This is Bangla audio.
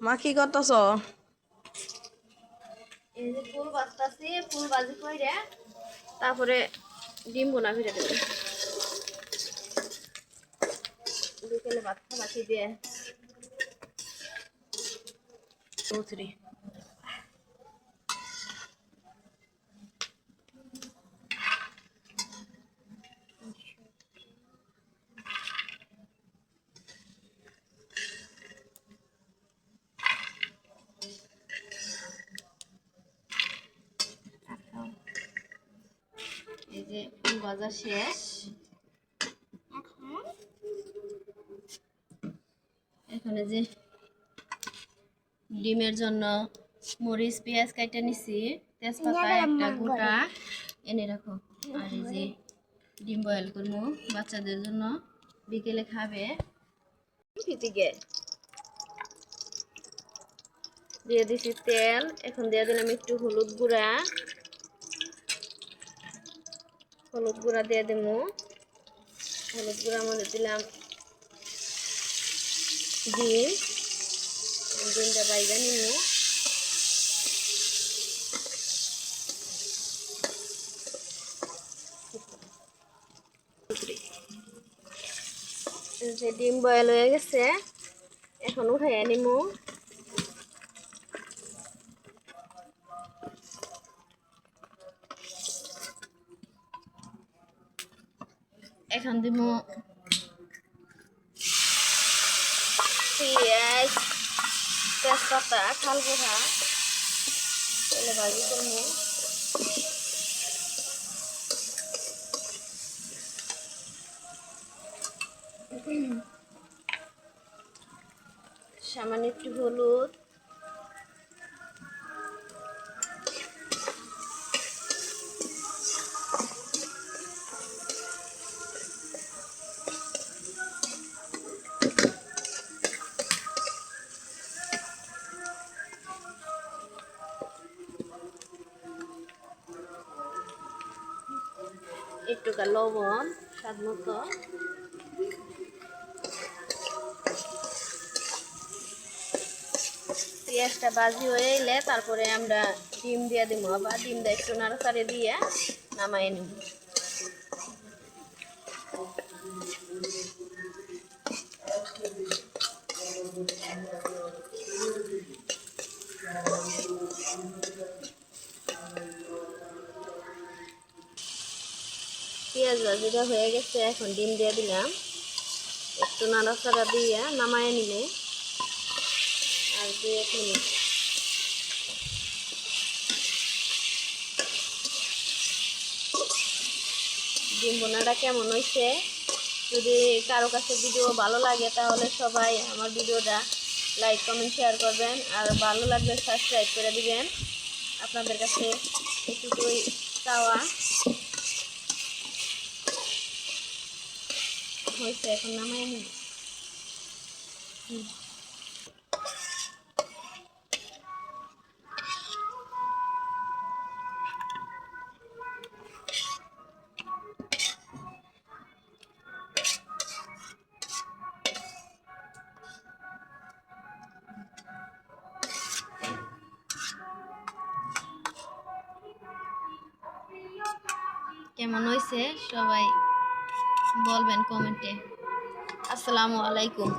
মা কি করতেছ? এই যে ফুল বাজতাছি, ফুল বাজি কইরে তারপরে ডিম বোনা ভিড়ে দেব। বিকেলে ভাত খাওয়া দিয়ে চৌধুরী এই যে ফুল ভাজা শেষ। এখানে যে ডিমের জন্য মরিচ পেঁয়াজ কাটে নিছি, তেজপাতা একটা গোটা এনে রাখো। আর এই যে ডিম বয়েল করবো বাচ্চাদের জন্য, বিকেলে খাবে। ফিটিকে দিয়ে দিছি তেল, এখন দিয়ে দিলাম একটু হলুদ গুঁড়া দিয়ে দেবো। হলুদ গুঁড়ার মধ্যে দিলাম ডিমটা বাইজা নিব। যে ডিম বয়েল হয়ে গেছে, এখন উঠাইয়া নিব। এখন দিব পেঁয়াজ, তেজপাতা, খালবোড়া তেলে ভাজি করবো। সামান্য একটু হলুদ, একটু লবণ স্বাদ মতো। পেঁয়াজটা ভাজি হয়ে এলে তারপরে আমরা ডিম দিয়ে দিব। আবার ডিমটা একটু নাড়াচাড়ে দিয়ে নামাই নিব। পেঁয়াজ ভাজিটা হয়ে গেছে, এখন ডিম দিয়ে দিলাম, একটু নাড়াচাড়া দিয়ে নামাই নিলে আর দিয়ে মিনিট। ডিম বোনাটা কেমন হয়েছে? যদি কারো কাছে ভিডিও ভালো লাগে তাহলে সবাই আমার ভিডিওটা লাইক কমেন্ট শেয়ার করবেন, আর ভালো লাগলে সাবস্ক্রাইব করে দিবেন। আপনাদের কাছে একটুকুই চাওয়া। হয়েছে, এখন নামাই নিন। কেমন হয়েছে সবাই বলবেন কমেন্টে। আসসালামু আলাইকুম।